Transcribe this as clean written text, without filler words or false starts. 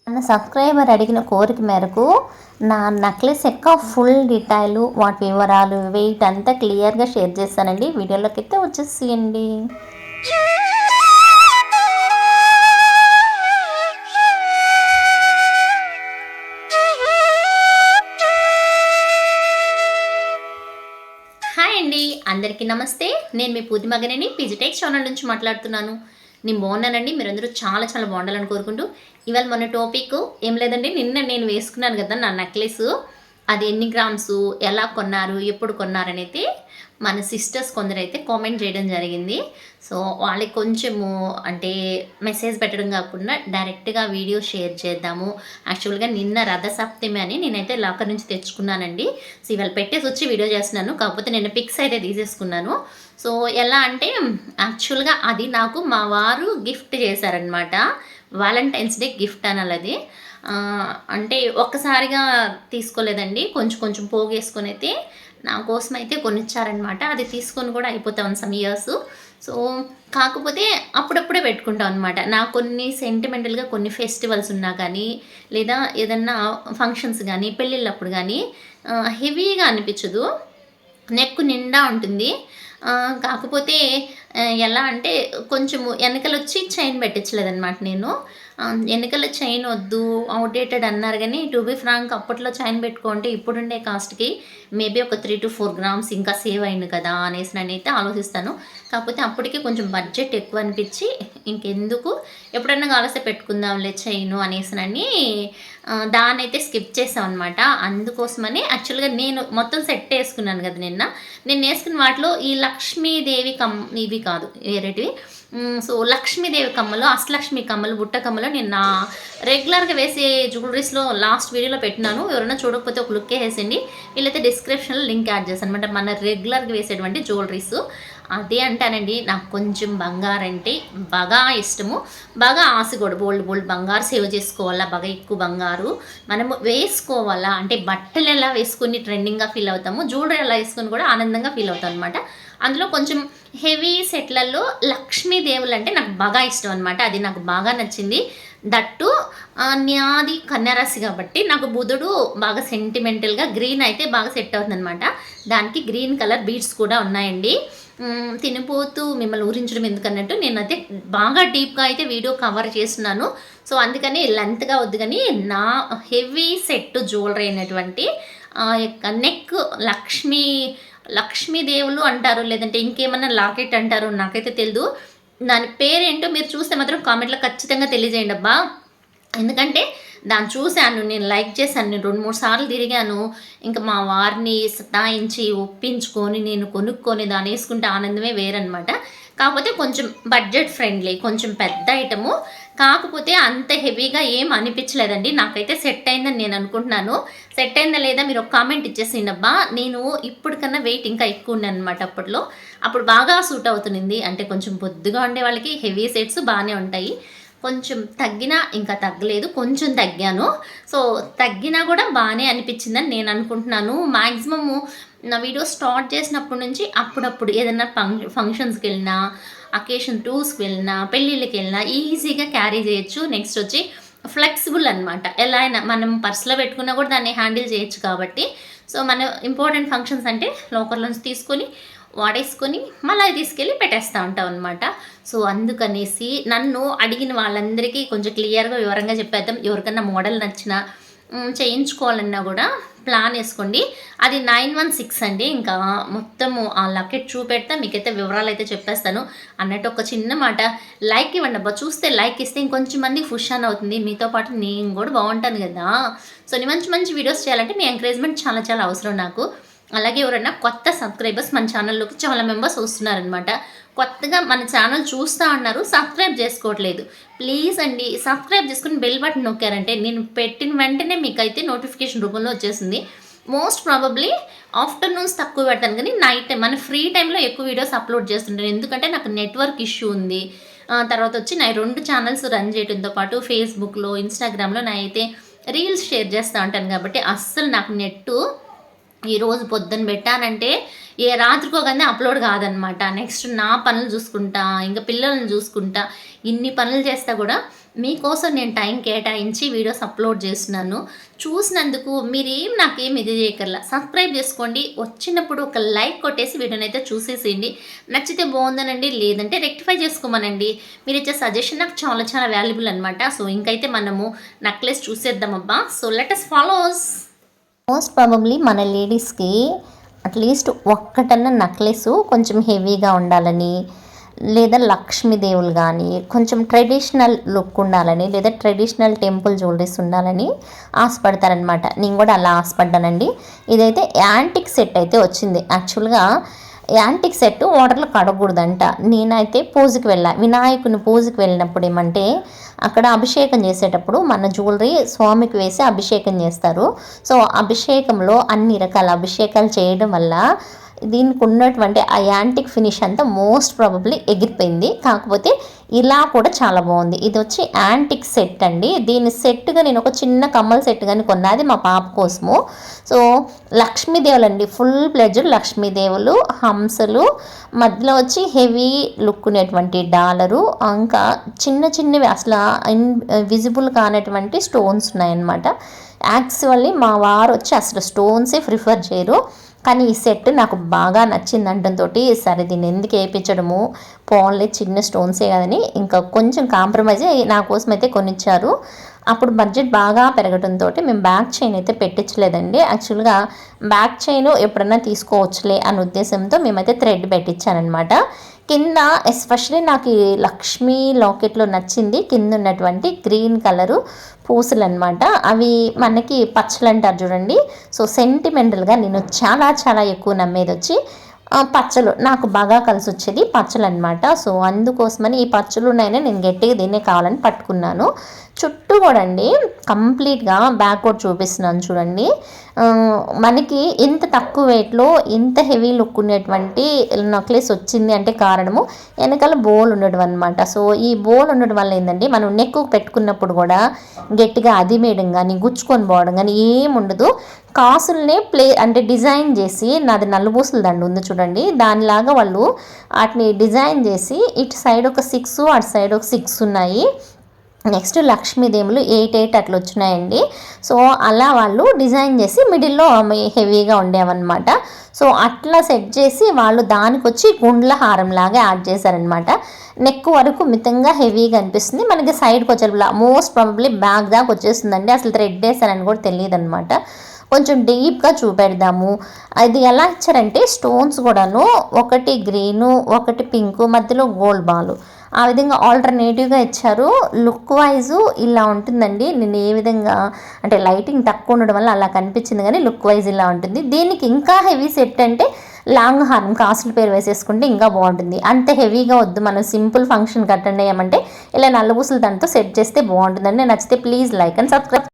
మన సబ్స్క్రైబర్ అడిగిన కోరిక మేరకు నా నెక్లెస్ యొక్క ఫుల్ డీటెయిల్ వాటి వివరాలు వెయిట్ అంతా క్లియర్గా షేర్ చేస్తానండి. వీడియోలోకి అయితే వచ్చేసేయండి. హాయ్ అండి, అందరికీ నమస్తే. నేను మీ పూర్తిమగనేని పీజీటెక్ ఛానల్ నుంచి మాట్లాడుతున్నాను. నేను బాగున్నానండి. మీరందరూ చాలా చాలా బాగుండాలని కోరుకుంటూ ఇవాళ మన టాపిక్ ఏం లేదండి. నిన్న నేను వేసుకున్నాను కదా నా నెక్లెస్, అది ఎన్ని గ్రామ్స్, ఎలా కొన్నారు, ఎప్పుడు కొన్నారనైతే మన సిస్టర్స్ కొందరైతే కామెంట్ చేయడం జరిగింది. సో వాళ్ళకి కొంచెము అంటే మెసేజ్ పెట్టడం కాకుండా డైరెక్ట్గా వీడియో షేర్ చేద్దాము. యాక్చువల్గా నిన్న రథసప్తమి అని నేనైతే లాకర్ నుంచి తెచ్చుకున్నానండి. సో ఇవాళ పెట్టేసి వచ్చి వీడియో చేస్తున్నాను. కాకపోతే నేను పిక్స్ అయితే తీసేసుకున్నాను. సో ఎలా అంటే యాక్చువల్గా అది నాకు మా వారు గిఫ్ట్ చేశారనమాట. వాలంటైన్స్ డే గిఫ్ట్ అనాలి అది. అంటే ఒక్కసారిగా తీసుకోలేదండి, కొంచెం కొంచెం పోగేసుకొని అయితే నా కోసం అయితే కొనిచ్చారనమాట. అది తీసుకొని కూడా అయిపోతాం సమ్ ఇయర్స్. సో కాకపోతే అప్పుడప్పుడే పెట్టుకుంటాం అనమాట. నాకు కొన్ని సెంటిమెంటల్గా కొన్ని ఫెస్టివల్స్ ఉన్నా కానీ లేదా ఏదన్నా ఫంక్షన్స్ కానీ పెళ్ళిళ్ళప్పుడు కానీ హెవీగా అనిపించదు, నెక్ నిండా ఉంటుంది. కాకపోతే ఎలా అంటే కొంచెము వెనకలు వచ్చి చైన్ పెట్టించలేదన్నమాట నేను. వెనకల చైన్ వద్దు, అవుట్డేటెడ్ అన్నారు. కానీ టు బీ ఫ్రాంక్ అప్పట్లో చైన్ పెట్టుకుంటే ఇప్పుడుండే కాస్ట్కి మేబీ ఒక 3 to 4 గ్రామ్స్ ఇంకా సేవ్ అయింది కదా అనేసి నేనైతే ఆలోచిస్తాను. కాకపోతే అప్పటికి కొంచెం బడ్జెట్ ఎక్కువ అనిపించి ఇంకెందుకు ఎప్పుడన్నా కావలిస్తే పెట్టుకుందాంలే చైను అనేసినని దాన్ని అయితే స్కిప్ చేసాం అనమాట. అందుకోసమని యాక్చువల్గా నేను మొత్తం సెట్ వేసుకున్నాను కదా నిన్న. నేను వేసుకున్న వాటిలో ఈ లక్ష్మీదేవి ఇవి కాదు, వేరేటివి. సో లక్ష్మీదేవి కమ్మలు, అష్టలక్ష్మి కమ్మలు, బుట్ట కమ్మలు నేను నా రెగ్యులర్గా వేసే జ్యువెలరీస్లో లాస్ట్ వీడియోలో పెట్టినాను. ఎవరైనా చూడకపోతే ఒక లుక్ వేసేయండి. వీళ్ళైతే డిస్క్రిప్షన్లో లింక్ యాడ్ చేస్తాను అనమాట. మన రెగ్యులర్గా వేసేటువంటి జ్యువెలరీస్ అదే అంటానండి. నాకు కొంచెం బంగారు అంటే బాగా ఇష్టము, బాగా ఆశ కూడా. బోల్డ్ బంగారు సేవ్ చేసుకోవాలా, బాగా ఎక్కువ బంగారు మనము వేసుకోవాలా. అంటే బట్టలు ఎలా వేసుకొని ట్రెండింగ్గా ఫీల్ అవుతాము, జ్యువెలరీ ఎలా వేసుకొని కూడా ఆనందంగా ఫీల్ అవుతాం అనమాట. అందులో కొంచెం హెవీ సెట్లలో లక్ష్మీదేవులు అంటే నాకు బాగా ఇష్టం అనమాట. అది నాకు బాగా నచ్చింది. దట్టు నాది కన్యారాశి కాబట్టి నాకు బుధుడు బాగా సెంటిమెంటల్గా గ్రీన్ అయితే బాగా సెట్ అవుతుంది అనమాట. దానికి గ్రీన్ కలర్ బీడ్స్ కూడా ఉన్నాయండి. తినిపోతూ మిమ్మల్ని ఊరించడం ఎందుకన్నట్టు నేనైతే బాగా డీప్గా అయితే వీడియో కవర్ చేస్తున్నాను. సో అందుకని లెంత్గా వద్దు, కానీ నా హెవీ సెట్ జ్యువెలరీ అయినటువంటి నెక్ లక్ష్మీదేవులు అంటారు, లేదంటే ఇంకేమన్నా లాకెట్ అంటారు, నాకైతే తెలియదు. దాని పేరేంటో మీరు చూస్తే మాత్రం కామెంట్లో ఖచ్చితంగా తెలియజేయండి అబ్బా. ఎందుకంటే దాన్ని చూశాను, నేను లైక్ చేశాను, నేను 2-3 సార్లు తిరిగాను. ఇంకా మా వారిని సతాయించి ఒప్పించుకొని నేను కొనుక్కొని దాన్ని వేసుకుంటే ఆనందమే వేరనమాట. కాకపోతే కొంచెం బడ్జెట్ ఫ్రెండ్లీ, కొంచెం పెద్ద ఐటము. కాకపోతే అంత హెవీగా ఏం అనిపించలేదండి. నాకైతే సెట్ అయిందని నేను అనుకుంటున్నాను. సెట్ అయిందా లేదా మీరు ఒక కామెంట్ ఇచ్చేసిండబ్బా. నేను ఇప్పటికన్నా వెయిట్ ఇంకా ఎక్కువ ఉన్నాను అనమాట. అప్పుడు బాగా సూట్ అవుతుంది. అంటే కొంచెం బొద్దుగా ఉండే వాళ్ళకి హెవీ సెట్స్ బాగానే ఉంటాయి. కొంచెం తగ్గినా ఇంకా తగ్గలేదు, కొంచెం తగ్గాను. సో తగ్గినా కూడా బాగానే అనిపించిందని నేను అనుకుంటున్నాను. మ్యాక్సిమము నా వీడియో స్టార్ట్ చేసినప్పటి నుంచి అప్పుడప్పుడు ఏదైనా ఫంక్షన్స్కి వెళ్ళినా, అకేషన్ టూర్స్కి వెళ్ళినా, పెళ్ళిళ్ళకి వెళ్ళినా ఈజీగా క్యారీ చేయొచ్చు. నెక్స్ట్ వచ్చి ఫ్లెక్సిబుల్ అనమాట. ఎలా అయినా మనం పర్స్లో పెట్టుకున్నా కూడా దాన్ని హ్యాండిల్ చేయొచ్చు కాబట్టి. సో మన ఇంపార్టెంట్ ఫంక్షన్స్ అంటే లోకర్లోంచి తీసుకొని వాడేసుకొని మళ్ళీ తీసుకెళ్ళి పెట్టేస్తూ ఉంటాం అనమాట. సో అందుకనేసి నన్ను అడిగిన వాళ్ళందరికీ కొంచెం క్లియర్గా వివరంగా చెప్పేద్దాం. ఎవరికన్నా మోడల్ నచ్చినా చేయించుకోవాలన్నా కూడా ప్లాన్ వేసుకోండి. అది 916 అండి. ఇంకా మొత్తము ఆ లకెట్ చూపెడతా, మీకైతే వివరాలు అయితే చెప్పేస్తాను. అన్నట్టు ఒక చిన్న మాట, లైక్ ఇవ్వండి అబ్బా. చూస్తే లైక్ ఇస్తే ఇంకొంచెం మంది పుష్ అవుతుంది, మీతో పాటు నేను కూడా బాగుంటాను కదా. సో మంచి మంచి వీడియోస్ చేయాలంటే మీ ఎంకరేజ్మెంట్ చాలా చాలా అవసరం నాకు. అలాగే ఎవరైనా కొత్త సబ్స్క్రైబర్స్ మన ఛానల్లోకి చాలా మెంబర్స్ వస్తున్నారనమాట. కొత్తగా మన ఛానల్ చూస్తూ ఉన్నారు, సబ్స్క్రైబ్ చేసుకోవట్లేదు. ప్లీజ్ అండి సబ్స్క్రైబ్ చేసుకుని బెల్ బటన్ నొక్కారంటే నేను పెట్టిన వెంటనే మీకైతే నోటిఫికేషన్ రూపంలో వచ్చేసింది. మోస్ట్ ప్రాబబ్లీ ఆఫ్టర్నూన్స్ తక్కువ పెడతాను, కానీ నైట్ టైం మన ఫ్రీ టైంలో ఎక్కువ వీడియోస్ అప్లోడ్ చేస్తుంటాను. ఎందుకంటే నాకు నెట్వర్క్ ఇష్యూ ఉంది. తర్వాత వచ్చి నా 2 ఛానల్స్ రన్ చేయడంతో పాటు ఫేస్బుక్లో, ఇన్స్టాగ్రామ్లో నా అయితే రీల్స్ షేర్ చేస్తూ ఉంటాను. కాబట్టి అస్సలు నాకు నెట్టు ఈరోజు పొద్దున్న పెట్టానంటే ఏ రాత్రికో కానీ అప్లోడ్ కాదనమాట. నెక్స్ట్ నా పనులు చూసుకుంటా, ఇంకా పిల్లల్ని చూసుకుంటా, ఇన్ని పనులు చేస్తా కూడా మీకోసం నేను టైం కేటాయించి వీడియోస్ అప్లోడ్ చేస్తున్నాను. చూసినందుకు మీరేం నాకేం ఇది చేయకర్లా, సబ్స్క్రైబ్ చేసుకోండి. వచ్చినప్పుడు ఒక లైక్ కొట్టేసి వీడియోని అయితే చూసేసేయండి. నచ్చితే బాగుందనండి, లేదంటే రెక్టిఫై చేసుకోమనండి. మీరు ఇచ్చే సజెషన్ నాకు చాలా చాలా వాల్యుబుల్ అనమాట. సో ఇంకైతే మనము నెక్లెస్ చూసేద్దామబ్బా. So let us follows. Most probably మన లేడీస్కి అట్లీస్ట్ ఒక్కటన్నా నెక్లెస్ కొంచెం హెవీగా ఉండాలని, లేదా లక్ష్మీదేవులు కానీ కొంచెం ట్రెడిషనల్ లుక్ ఉండాలని, లేదా ట్రెడిషనల్ టెంపుల్ జ్యువెలరీస్ ఉండాలని ఆశపడతారనమాట. నేను కూడా అలా ఆశపడ్డానండి. ఇదైతే యాంటిక్ సెట్ అయితే వచ్చింది. యాక్చువల్గా యాంటిక్ సెట్ వాటర్లో కడగకూడదంట. నేనైతే పూజకి వినాయకుని పూజకి వెళ్ళినప్పుడు ఏమంటే అక్కడ అభిషేకం చేసేటప్పుడు మన జ్యువెలరీ స్వామికి వేసి అభిషేకం చేస్తారు. సో అభిషేకంలో అన్ని రకాల అభిషేకాలు చేయడం వల్ల దీనికి ఉన్నటువంటి ఆ యాంటిక్ ఫినిష్ అంతా మోస్ట్ ప్రాబబ్లీ ఎగిరిపోయింది. కాకపోతే ఇలా కూడా చాలా బాగుంది. ఇది వచ్చి యాంటిక్ సెట్ అండి. దీని సెట్గా నేను ఒక చిన్న కమ్మల సెట్ కానీ కొన్నది మా పాప కోసము. సో లక్ష్మీదేవులు అండి, ఫుల్ ప్లెడ్జ్డ్ లక్ష్మీదేవులు, హంసలు, మధ్యలో వచ్చి హెవీ లుక్ ఉండేటువంటి డాలరు, ఇంకా చిన్న చిన్నవి అసలు విజిబుల్ కానటువంటి స్టోన్స్ ఉన్నాయన్నమాట. యాక్చువల్లీ మా వారు వచ్చి అసలు స్టోన్సే ప్రిఫర్ చేయరు. కానీ ఈ సెట్ నాకు బాగా నచ్చింది అంటంతో సరే దీన్ని ఎందుకు వేయించడము, పోన్లే చిన్న స్టోన్సే కదని ఇంకా కొంచెం కాంప్రమైజ్ నా కోసం అయితే కొనిచ్చారు. అప్పుడు బడ్జెట్ బాగా పెరగడంతో మేము బ్యాక్ చైన్ అయితే పెట్టించలేదండి. యాక్చువల్గా బ్యాక్ చైన్ ఎప్పుడన్నా తీసుకోవచ్చులే అనే ఉద్దేశంతో మేమైతే థ్రెడ్ పెట్టించానమాట. కింద ఎస్పెషలీ నాకు ఈ లక్ష్మీ లాకెట్లో నచ్చింది కింద ఉన్నటువంటి గ్రీన్ కలరు పూసలు అనమాట. అవి మనకి పచ్చలు అంటారు చూడండి. సో సెంటిమెంటల్గా నేను చాలా చాలా ఎక్కువ నమ్మేది వచ్చి పచ్చలు, నాకు బాగా కలిసి వచ్చేది పచ్చలు అనమాట. సో అందుకోసమని ఈ పచ్చలు ఉన్నాయని నేను గట్టిగా దీన్నే కావాలని పట్టుకున్నాను. చుట్టూ కూడా అండి కంప్లీట్గా బ్యాక్వర్డ్ చూపిస్తున్నాను చూడండి. మనకి ఇంత తక్కువ వెయిట్లో ఇంత హెవీ లుక్ ఉండేటువంటి నెక్లెస్ వచ్చింది అంటే కారణము వెనకాల బోల్ ఉండడం అనమాట. సో ఈ బోల్ ఉండడం వల్ల ఏంటంటే మనం నెక్కు పెట్టుకున్నప్పుడు కూడా గట్టిగా అదిమేయడం కానీ గుచ్చుకొని పోవడం కానీ ఏముండదు. కాసుల్నే అంటే డిజైన్ చేసి, నాది నల్లబూసల దండ ఉంది చూడండి, దానిలాగా వాళ్ళు వాటిని డిజైన్ చేసి ఇటు సైడ్ ఒక 6 అటు సైడ్ ఒక 6 ఉన్నాయి. నెక్స్ట్ లక్ష్మీదేవులు 8 అట్లా వచ్చినాయండి. సో అలా వాళ్ళు డిజైన్ చేసి మిడిల్లో హెవీగా ఉండేవన్నమాట. సో అట్లా సెట్ చేసి వాళ్ళు దానికి వచ్చి గుండ్ల హారం లాగా యాడ్ చేశారనమాట. నెక్ వరకు మితంగా హెవీగా అనిపిస్తుంది. మనకి సైడ్కి వచ్చే మోస్ట్ ప్రాబబ్లీ బ్యాక్ దాకా వచ్చేస్తుందండి. అసలు థ్రెడ్ వేసారని కూడా తెలియదు అనమాట. కొంచెం డీప్గా చూపెడదాము. అది ఎలా ఇచ్చారంటే స్టోన్స్ కూడాను ఒకటి గ్రీను ఒకటి పింకు మధ్యలో గోల్డ్ బాలు, ఆ విధంగా ఆల్టర్నేటివ్గా ఇచ్చారు. లుక్ వైజు ఇలా ఉంటుందండి. నేను ఏ విధంగా అంటే లైటింగ్ తక్కువ ఉండడం వల్ల అలా కనిపించింది, కానీ లుక్ వైజ్ ఇలా ఉంటుంది. దీనికి ఇంకా హెవీ సెట్ అంటే లాంగ్ హారం కాసుల పేరు వేసేసుకుంటే ఇంకా బాగుంటుంది. అంత హెవీగా వద్దు, మనం సింపుల్ ఫంక్షన్ అటెండ్ అయ్యామంటే ఇలా నల్లబూసలు దాంతో సెట్ చేస్తే బాగుంటుందండి. నచ్చితే ప్లీజ్ లైక్ అండ్ సబ్స్క్రైబ్.